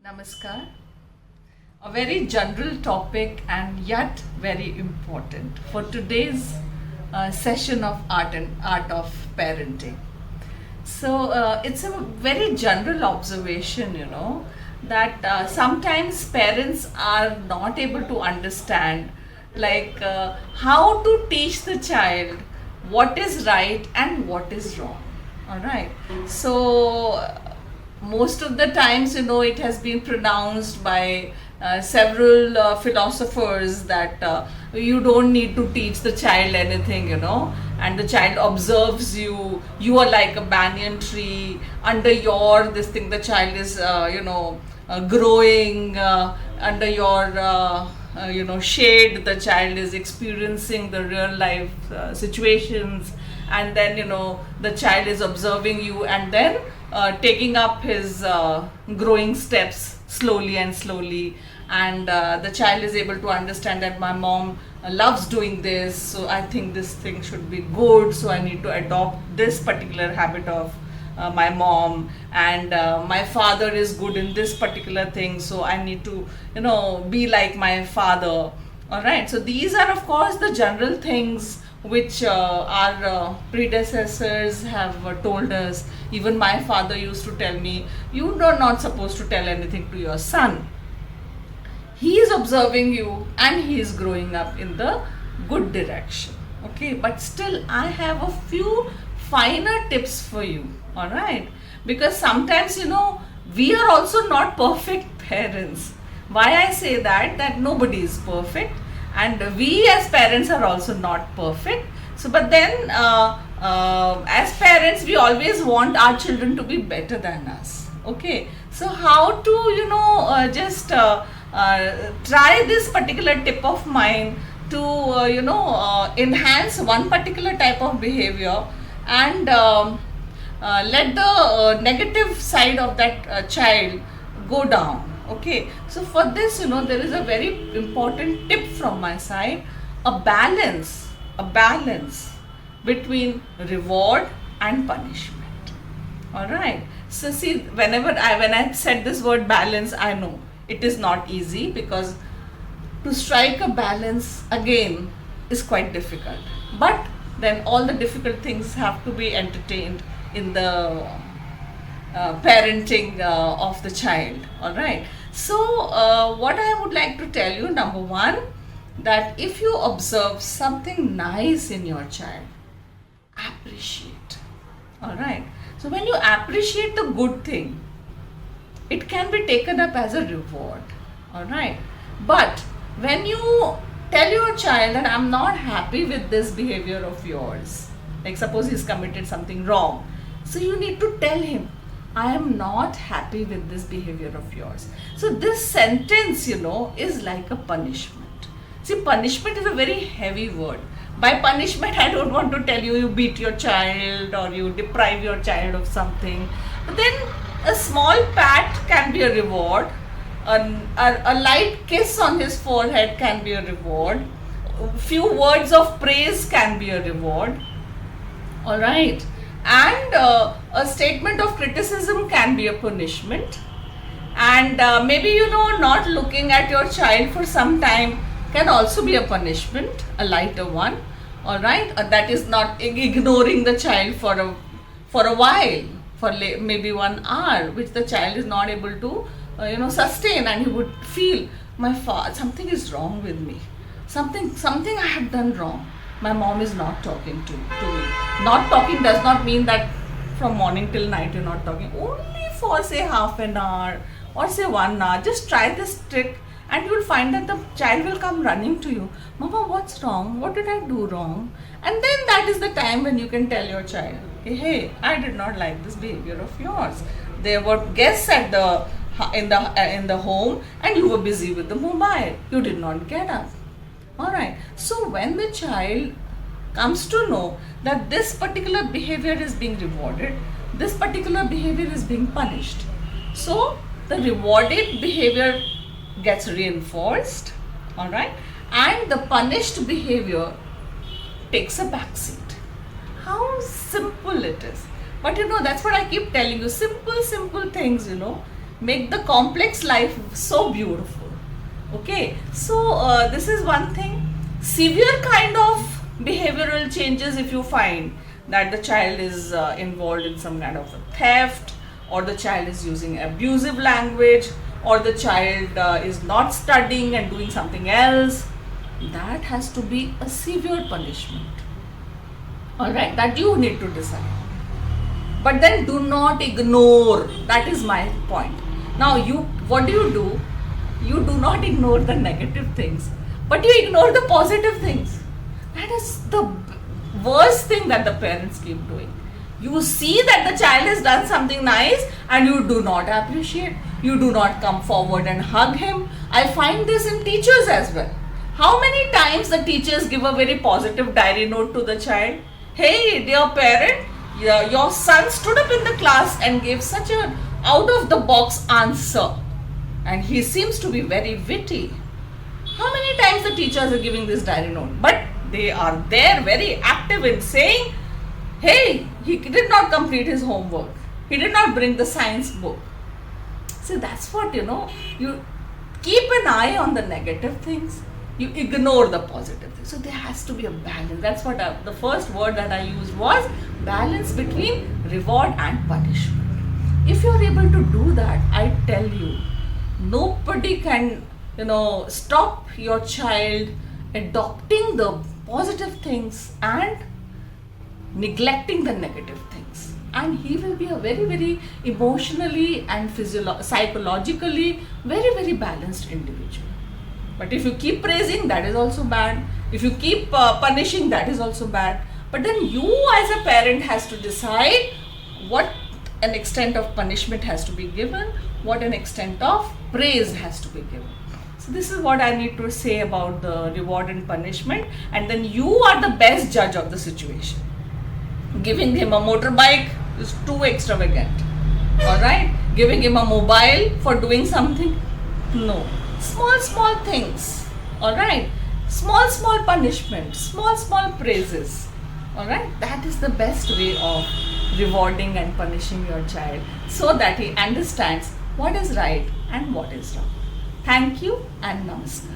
Namaskar. A very general topic and yet very important for today's session of art of parenting. So it's a very general observation, that sometimes parents are not able to understand how to teach the child what is right and what is wrong. All right. So most of the times, it has been pronounced by several philosophers that you don't need to teach the child anything, and the child observes you. You are like a banyan tree. Under your this thing, the child is, growing under your, shade. The child is experiencing the real life situations, and then, the child is observing you, and then taking up his growing steps slowly and slowly, and the child is able to understand that my mom loves doing this, so I think this thing should be good, so I need to adopt this particular habit of my mom, and my father is good in this particular thing, so I need to be like my father. All right, so these are of course the general things which our predecessors have told us. Even my father used to tell me, you are not supposed to tell anything to your son. He is observing you and he is growing up in the good direction. Okay, but still I have a few finer tips for you. All right, because sometimes we are also not perfect parents. Why I say that nobody is perfect, and we as parents are also not perfect. So but then as parents we always want our children to be better than us. Okay, so how to just try this particular tip of mine to enhance one particular type of behavior, and let the negative side of that child go down. Okay, so for this, there is a very important tip from my side: a balance between reward and punishment. All right, so see, when I said this word balance, I know it is not easy, because to strike a balance again is quite difficult, but then all the difficult things have to be entertained in the parenting of the child. All right, so what I would like to tell you, number one, that if you observe something nice in your child, appreciate. All right, so when you appreciate the good thing, it can be taken up as a reward. All right, but when you tell your child that I'm not happy with this behavior of yours, like suppose he's committed something wrong, so you need to tell him, I am not happy with this behavior of yours. So this sentence, is like a punishment. See, punishment is a very heavy word. By punishment, I don't want to tell you beat your child or you deprive your child of something. But then a small pat can be a reward. A light kiss on his forehead can be a reward. A few words of praise can be a reward. All right, and a statement of criticism can be a punishment, and maybe not looking at your child for some time can also be a punishment, a lighter one. All right, that is not ignoring the child for a while, for maybe 1 hour, which the child is not able to sustain, and he would feel, my father, something is wrong with me, something I have done wrong. My mom is not talking to me. Not talking does not mean that from morning till night you're not talking. Only for say half an hour or say 1 hour. Just try this trick and you'll find that the child will come running to you. Mama, what's wrong? What did I do wrong? And then that is the time when you can tell your child, hey, I did not like this behavior of yours. There were guests at in the home and you were busy with the mobile. You did not get up. All right, so when the child comes to know that this particular behavior is being rewarded, this particular behavior is being punished, so the rewarded behavior gets reinforced. All right, and the punished behavior takes a backseat. How simple it is. But that's what I keep telling you, simple things, make the complex life so beautiful. Okay, so this is one thing. Severe kind of behavioral changes, if you find that the child is involved in some kind of a theft, or the child is using abusive language, or the child is not studying and doing something else, that has to be a severe punishment. Alright, that you need to decide. But then do not ignore. That is my point. Now, what do? You do not ignore the negative things, but you ignore the positive things. That is the worst thing that the parents keep doing. You see that the child has done something nice and you do not appreciate. You do not come forward and hug him. I find this in teachers as well. How many times the teachers give a very positive diary note to the child? Hey, dear parent, your son stood up in the class and gave such an out of the box answer, and he seems to be very witty. How many times the teachers are giving this diary note? But they are there very active in saying, hey, he did not complete his homework. He did not bring the science book. So that's what, you keep an eye on the negative things. You ignore the positive things. So there has to be a balance. That's what the first word that I used was balance between reward and punishment. If you're able to do that, I tell you, nobody can, stop your child adopting the positive things and neglecting the negative things. And he will be a very, very emotionally and psychologically very, very balanced individual. But if you keep praising, that is also bad. If you keep punishing, that is also bad. But then you as a parent has to decide what an extent of punishment has to be given, what an extent of praise has to be given. So this is what I need to say about the reward and punishment. And then you are the best judge of the situation. Giving him a motorbike is too extravagant. Alright? Giving him a mobile for doing something? No. Small things. Alright? Small punishment. Small praises. Alright? That is the best way of rewarding and punishing your child, so that he understands what is right and what is wrong. Thank you and namaskar.